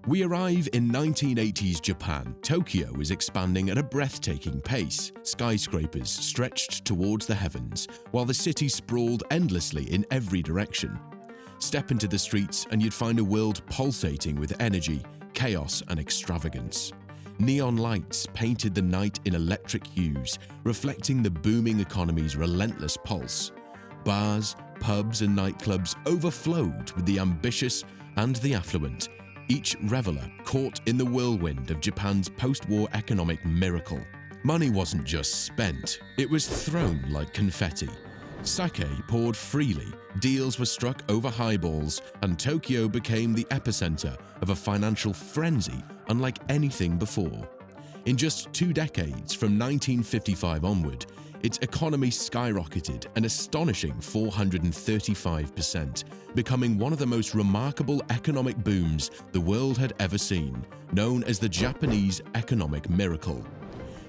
We arrive in 1980s Japan. Tokyo is expanding at a breathtaking pace. Skyscrapers stretched towards the heavens, while the city sprawled endlessly in every direction. Step into the streets and you'd find a world pulsating with energy, chaos, and extravagance. Neon lights painted the night in electric hues, reflecting the booming economy's relentless pulse. Bars, pubs, and nightclubs overflowed with the ambitious and the affluent, each reveler caught in the whirlwind of Japan's post-war economic miracle. Money wasn't just spent, it was thrown like confetti. Sake poured freely, deals were struck over highballs, and Tokyo became the epicenter of a financial frenzy unlike anything before. In just 2 decades, from 1955 onward, its economy skyrocketed an astonishing 435%, becoming one of the most remarkable economic booms the world had ever seen, known as the Japanese economic miracle.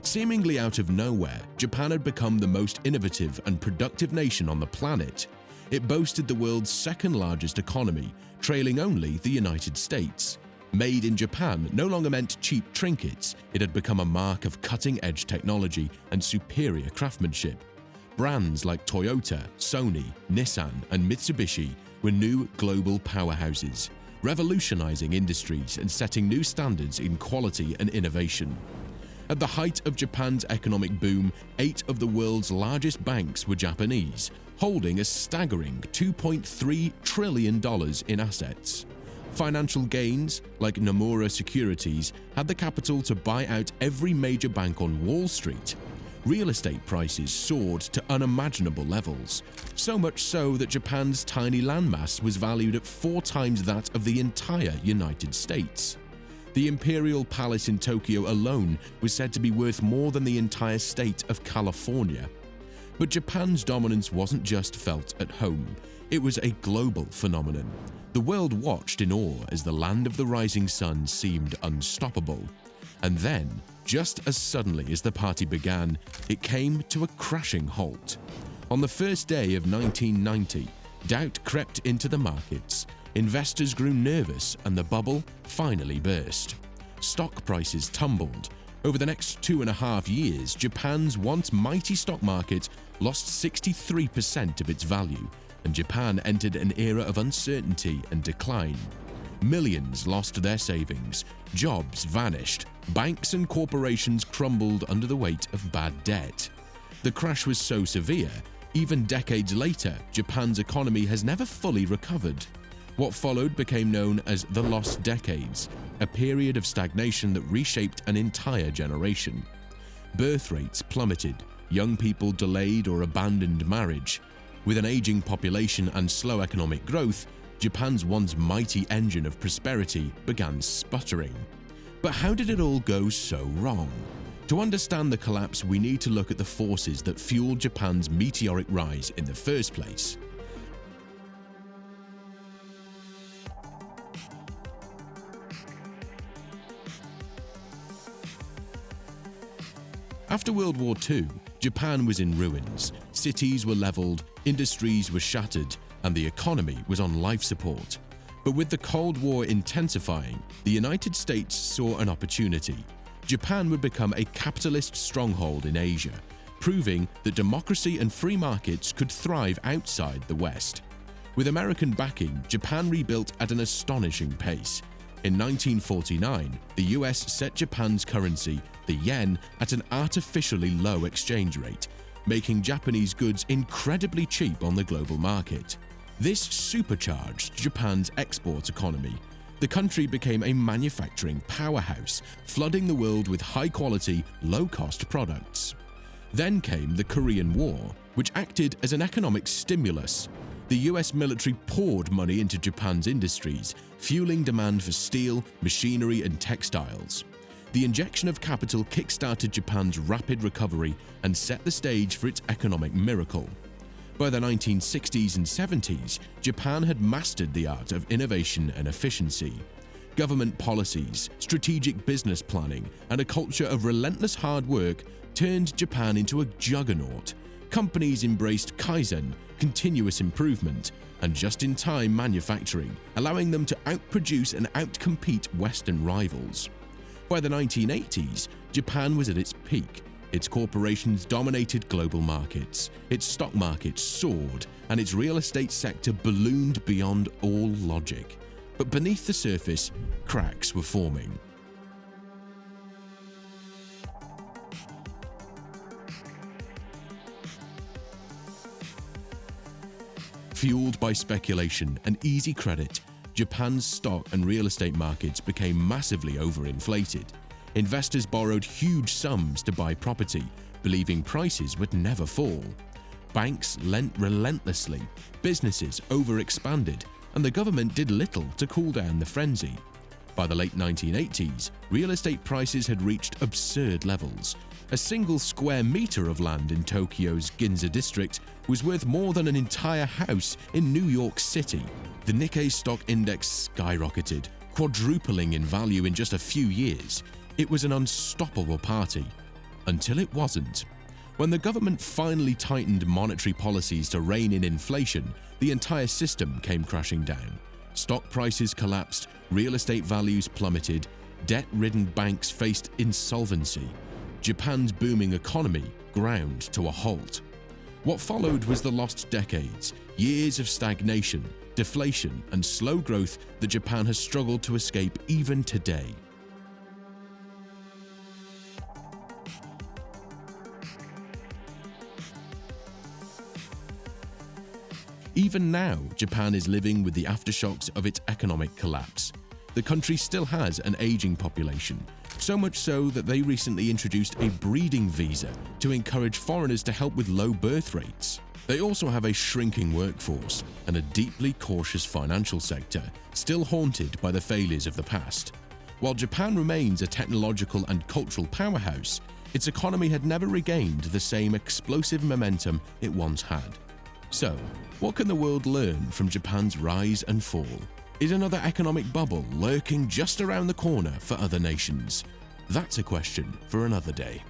Seemingly out of nowhere, Japan had become the most innovative and productive nation on the planet. It boasted the world's second-largest economy, trailing only the United States. Made in Japan no longer meant cheap trinkets, it had become a mark of cutting-edge technology and superior craftsmanship. Brands like Toyota, Sony, Nissan, and Mitsubishi were new global powerhouses, revolutionizing industries and setting new standards in quality and innovation. At the height of Japan's economic boom, 8 of the world's largest banks were Japanese, holding a staggering $2.3 trillion in assets. Financial gains, like Nomura Securities, had the capital to buy out every major bank on Wall Street. Real estate prices soared to unimaginable levels, so much so that Japan's tiny landmass was valued at 4 times that of the entire United States. The Imperial Palace in Tokyo alone was said to be worth more than the entire state of California. But Japan's dominance wasn't just felt at home, it was a global phenomenon. The world watched in awe as the land of the rising sun seemed unstoppable. And then, just as suddenly as the party began, it came to a crashing halt. On the first day of 1990, doubt crept into the markets. Investors grew nervous and the bubble finally burst. Stock prices tumbled. Over the next 2.5 years, Japan's once mighty stock market lost 63% of its value, and Japan entered an era of uncertainty and decline. Millions lost their savings, jobs vanished, banks and corporations crumbled under the weight of bad debt. The crash was so severe, even decades later, Japan's economy has never fully recovered. What followed became known as the Lost Decades, a period of stagnation that reshaped an entire generation. Birth rates plummeted, young people delayed or abandoned marriage. With an aging population and slow economic growth, Japan's once mighty engine of prosperity began sputtering. But how did it all go so wrong? To understand the collapse, we need to look at the forces that fueled Japan's meteoric rise in the first place. After World War II, Japan was in ruins, cities were leveled, industries were shattered, and the economy was on life support. But with the Cold War intensifying, the United States saw an opportunity. Japan would become a capitalist stronghold in Asia, proving that democracy and free markets could thrive outside the West. With American backing, Japan rebuilt at an astonishing pace. In 1949, the US set Japan's currency, the yen, at an artificially low exchange rate, making Japanese goods incredibly cheap on the global market. This supercharged Japan's export economy. The country became a manufacturing powerhouse, flooding the world with high-quality, low-cost products. Then came the Korean War, which acted as an economic stimulus. The US military poured money into Japan's industries, fueling demand for steel, machinery, and textiles. The injection of capital kick-started Japan's rapid recovery and set the stage for its economic miracle. By the 1960s and 70s, Japan had mastered the art of innovation and efficiency. Government policies, strategic business planning, and a culture of relentless hard work turned Japan into a juggernaut. companies embraced Kaizen, continuous improvement, and just-in-time manufacturing, allowing them to outproduce and outcompete Western rivals. By the 1980s, Japan was at its peak. Its corporations dominated global markets, its stock market soared, and its real estate sector ballooned beyond all logic. But beneath the surface, cracks were forming. Fueled by speculation and easy credit, Japan's stock and real estate markets became massively overinflated. Investors borrowed huge sums to buy property, believing prices would never fall. Banks lent relentlessly, businesses overexpanded, and the government did little to cool down the frenzy. By the late 1980s, real estate prices had reached absurd levels. A single square meter of land in Tokyo's Ginza district was worth more than an entire house in New York City. The Nikkei stock index skyrocketed, quadrupling in value in just a few years. It was an unstoppable party. Until it wasn't. When the government finally tightened monetary policies to rein in inflation, the entire system came crashing down. Stock prices collapsed, real estate values plummeted, debt-ridden banks faced insolvency. Japan's booming economy ground to a halt. What followed was the lost decades, years of stagnation, deflation, and slow growth that Japan has struggled to escape even today. Even now, Japan is living with the aftershocks of its economic collapse. The country still has an aging population, so much so that they recently introduced a breeding visa to encourage foreigners to help with low birth rates. They also have a shrinking workforce and a deeply cautious financial sector, still haunted by the failures of the past. While Japan remains a technological and cultural powerhouse, its economy had never regained the same explosive momentum it once had. So, what can the world learn from Japan's rise and fall? Is another economic bubble lurking just around the corner for other nations? That's a question for another day.